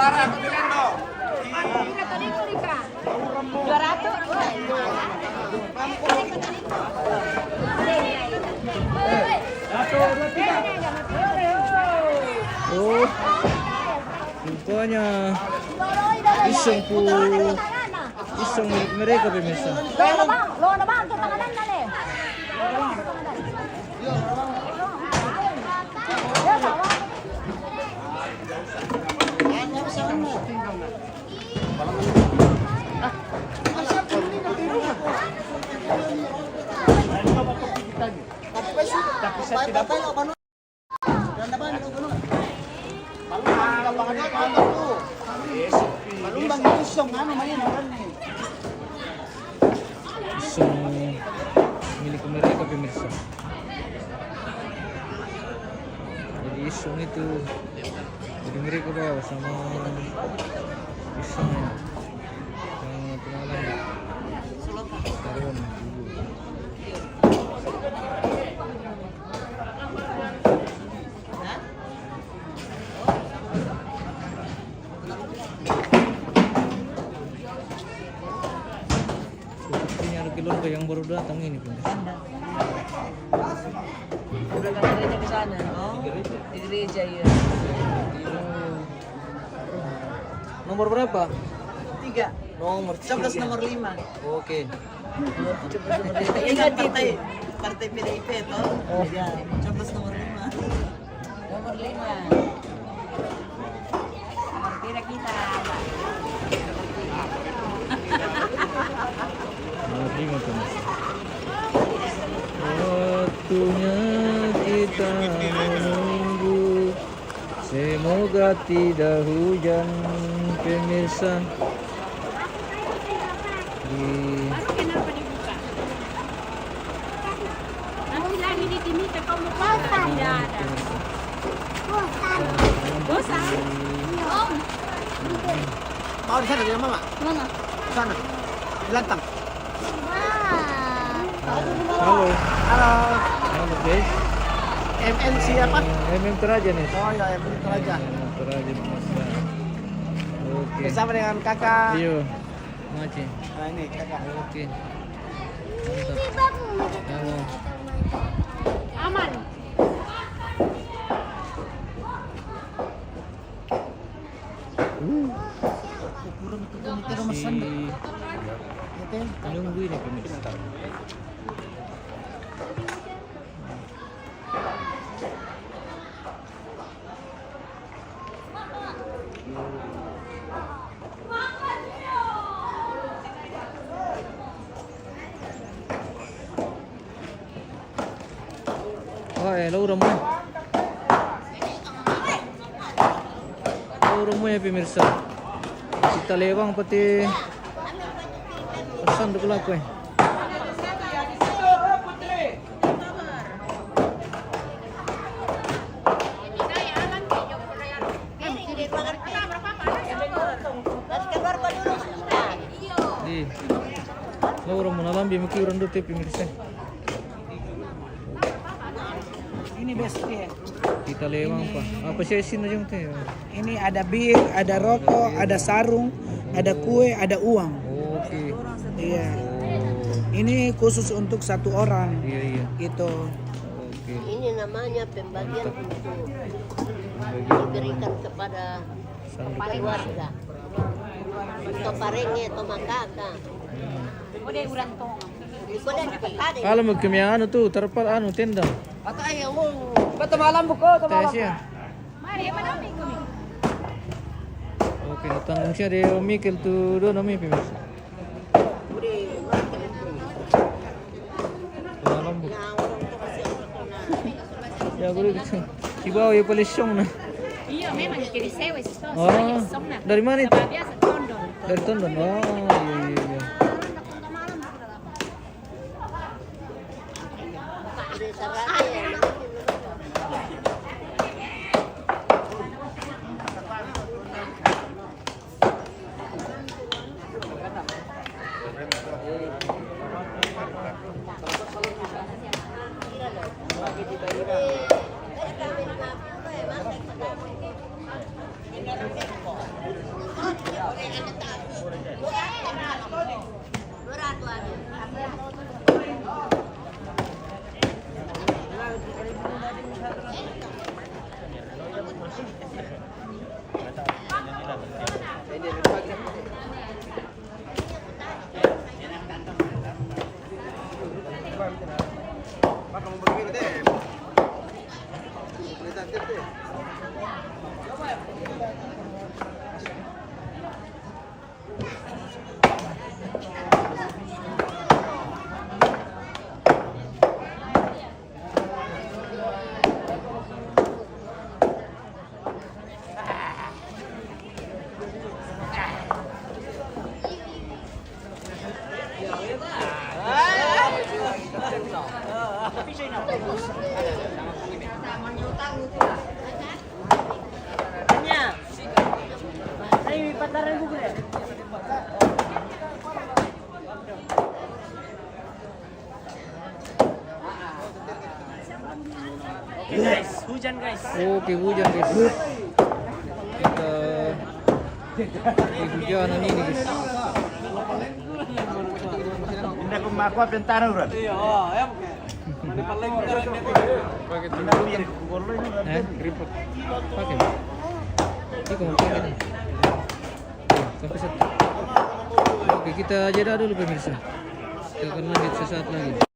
Oh, rupanya iseng milik mereka pemirsa. Lo na bang kita kanan na le. Iseng milik mereka pemirsa. Jadi iseng itu jadi mereka bawa sama isengnya yang pengalaman taruhan dulu. Sepertinya ada keluarga yang baru datang ini pemirsa. Udah katanya ke sana, oh? Di gereja ya. Nomor berapa? 3. Nomor 11 nomor 5. Oke. Ingat partai PDIP toh? Oh. Ya, 11 nomor 5. Nomor 5. Partai kita. Nomor 5 pemirsa. Waktunya kita menunggu, semoga tidak hujan pemirsa. Kenapa dibuka? Nanti lagi ditimita kau mau bosan. Tidak ada. Bosan. Om. Mau di sana dengan mama? Mana? Sana. Di Lantang. Halo, Halo. halo guys. MNC apa? MM Teraja nih. Oh ya, MNC Raja. MM Teraja pemirsa. Oke. Bersama dengan kakak. Iyo, Maci. Nah ini kakak. Oke. Mantap. Halo. Aman. Si menunggu ini pemirsa. Oh, lâu rồi mua. Lâu rồi mua ya pemirsa. Kita lewang pati pesan dulu aku. Di. Lâu rồi muốn làm bim kiuran dulu pemirsa. Ini best ya. Kita lewang pak. Apa sih sini aja teh? Ini ada bir, ada rokok, ada sarung, ada kue, ada uang. Oke. Iya. Oh. Ini khusus untuk satu orang. Iya iya. Gitu. Oke. Ini namanya pembagian untuk diberikan kepada keluarga. Atau parenge atau makaka. Udah uran tong. Ikutan dipatade. Kalau mau ke anu tuh terpal anu tenda. Atau ayo, betul malam buko, betul malam. Tes ya. Mari mana minggu ni? Oke, tanggung siya deh Mikil tuh do nami pemirsa. Malam bu. Ya boleh gitu. Ibaw ya polisyong na. Iya, memang kiri sewa sih. Oh, dari mana itu? Biasa tondon. Dari Tondon. Oh, iya iya iya. Guys, hujan guys. Oke, hujan guys. Kita kehujanan ini guys. Hindi ko makuha pintana urat. Pakai tumbuk. Keriput. Pakai. Ini kamu pakai nih. Sampai satu. Oke, kita jeda dulu pemirsa. Kita akan lanjut sesaat lagi.